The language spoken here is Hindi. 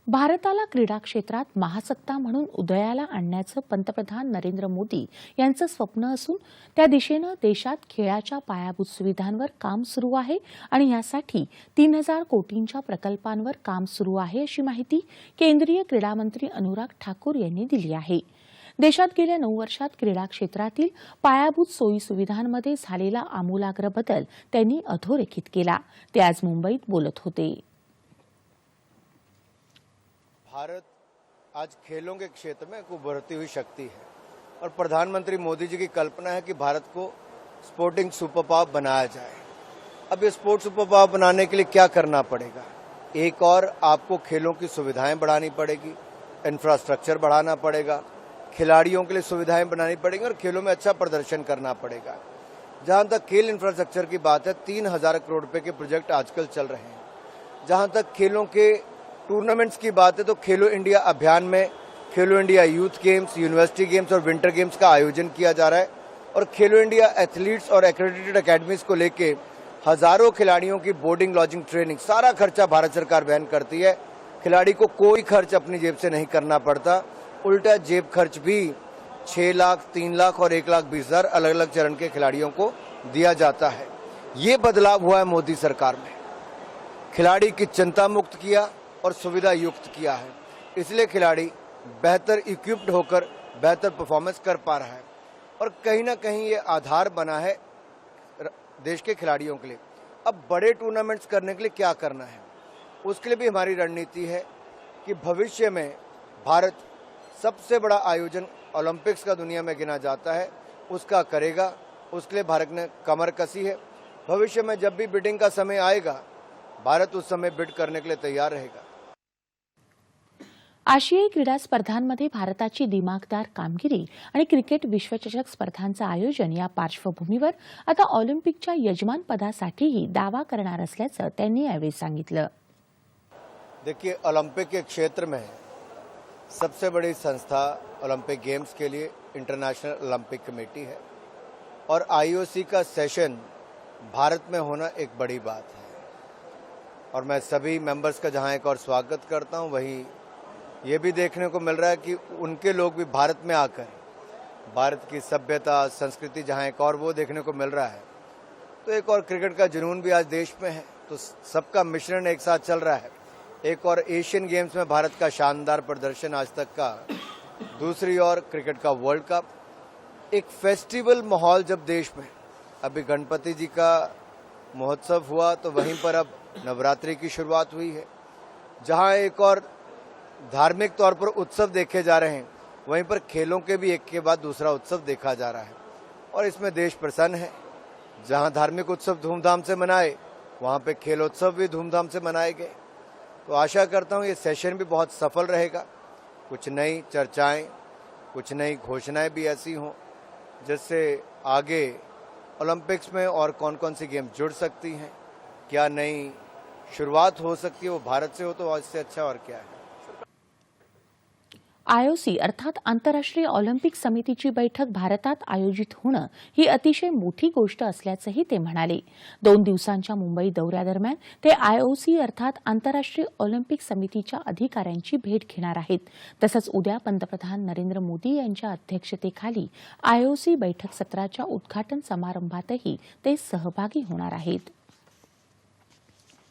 भारताला क्रीडा क्षेत्रात महासत्ता म्हणून उदयाला आणण्याचं पंतप्रधान नरेंद्र मोदी यांचं स्वप्न असून त्या दिशेनं देशात खेळाच्या पायाभूत सुविधांवर काम सुरू आहे आणि यासाठी 3000 कोटींच्या प्रकल्पांवर काम सुरू आहे अशी माहिती केंद्रीय क्रीडा मंत्री अनुराग ठाकूर यांनी दिली आहे। देशात गेल्या 9 वर्षात क्रीडा क्षेत्रातील पायाभूत सोयी सुविधांमध्ये झालेला आमूलाग्र बदल त्यांनी अधोरेखित केला। ते आज मुंबईत बोलत होते। भारत आज खेलों के क्षेत्र में एक उभरती हुई शक्ति है और प्रधानमंत्री मोदी जी की कल्पना है कि भारत को स्पोर्टिंग सुपर पावर बनाया जाए। अब ये स्पोर्ट्स सुपर पावर बनाने के लिए क्या करना पड़ेगा? एक और आपको खेलों की सुविधाएं बढ़ानी पड़ेगी, इंफ्रास्ट्रक्चर बढ़ाना पड़ेगा, खिलाड़ियों के लिए सुविधाएं बनानी पड़ेंगी और खेलों में अच्छा प्रदर्शन करना पड़ेगा। जहां तक खेल इंफ्रास्ट्रक्चर की बात है, 3000 करोड़ रुपए के प्रोजेक्ट आजकल चल रहे हैं। जहां तक खेलों के टूर्नामेंट्स की बात है तो खेलो इंडिया अभियान में खेलो India youth games, university games और विंटर गेम्स का आयोजन किया जा रहा है और खेलो इंडिया एथलीट्स और एक्रेडिटेड अकेडमीज को लेके हजारों खिलाड़ियों की बोर्डिंग, लॉजिंग, ट्रेनिंग सारा खर्चा भारत सरकार वहन करती है। खिलाड़ी को कोई खर्च अपनी जेब से नहीं करना पड़ता, उल्टा जेब खर्च भी 6 लाख, 3 लाख और 1,20,000 अलग अलग चरण के खिलाड़ियों को दिया जाता है। ये बदलाव हुआ है मोदी सरकार में। खिलाड़ी की चिंता मुक्त किया और सुविधा युक्त किया है, इसलिए खिलाड़ी बेहतर इक्विप्ड होकर बेहतर परफॉर्मेंस कर पा रहा है और कहीं ना कहीं ये आधार बना है देश के खिलाड़ियों के लिए। अब बड़े टूर्नामेंट्स करने के लिए क्या करना है, उसके लिए भी हमारी रणनीति है कि भविष्य में भारत सबसे बड़ा आयोजन ओलंपिक्स का दुनिया में गिना जाता है, उसका करेगा। उसके लिए भारत ने कमर कसी है। भविष्य में जब भी बिडिंग का समय आएगा, भारत उस समय बिड करने के लिए तैयार रहेगा। आशियाई क्रीडा स्पर्धांमध्ये भारताची दिमागदार कामगिरी आणि क्रिकेट विश्वचषक स्पर्धांचं आयोजन या पार्श्वभूमीवर आता ऑलिम्पिकच्या यजमानपदासाठीही दावा करणार असल्याचं त्यांनी यावेळी सांगितलं। देखिए, ओलंपिक के क्षेत्र में सबसे बड़ी संस्था ओलंपिक गेम्स के लिए इंटरनेशनल ओलंपिक कमेटी है और आईओसी का सेशन भारत में होना एक बड़ी बात है और मैं सभी मेंबर्स का जहां एक और स्वागत करता हूं, वहीं ये भी देखने को मिल रहा है कि उनके लोग भी भारत में आकर भारत की सभ्यता, संस्कृति जहां एक और वो देखने को मिल रहा है। तो एक और क्रिकेट का जुनून भी आज देश में है, तो सबका मिश्रण एक साथ चल रहा है। एक और एशियन गेम्स में भारत का शानदार प्रदर्शन आज तक का, दूसरी ओर क्रिकेट का वर्ल्ड कप, एक फेस्टिवल माहौल जब देश में, अभी गणपति जी का महोत्सव हुआ तो वहीं पर अब नवरात्रि की शुरुआत हुई है। जहां एक और धार्मिक तौर पर उत्सव देखे जा रहे हैं, वहीं पर खेलों के भी एक के बाद दूसरा उत्सव देखा जा रहा है और इसमें देश प्रसन्न है। जहां धार्मिक उत्सव धूमधाम से मनाए, वहां पे खेलोत्सव भी धूमधाम से मनाए गए। तो आशा करता हूं ये सेशन भी बहुत सफल रहेगा। कुछ नई चर्चाएं, कुछ नई घोषणाएं भी ऐसी हों जिससे आगे ओलंपिक्स में और कौन कौन सी गेम जुड़ सकती हैं, क्या नई शुरुआत हो सकती है, वो भारत से हो तो इससे अच्छा और क्या है। आयओसी अर्थात आंतरराष्ट्रीय ऑलिम्पिक समितीची बैठक भारतात आयोजित होणं ही अतिशय मोठी गोष्ट असल्याचंही ते म्हणाले। 2 दिवसांच्या मुंबई दौऱ्यादरम्यान ते आयओसी अर्थात आंतरराष्ट्रीय ऑलिम्पिक समितीच्या अधिकाऱ्यांची भेट घेणार आहेत। तसंच उद्या पंतप्रधान नरेंद्र मोदी यांच्या अध्यक्षतेखाली आयओसी बैठक सत्राच्या उद्घाटन समारंभातही ते सहभागी होणार आहेत।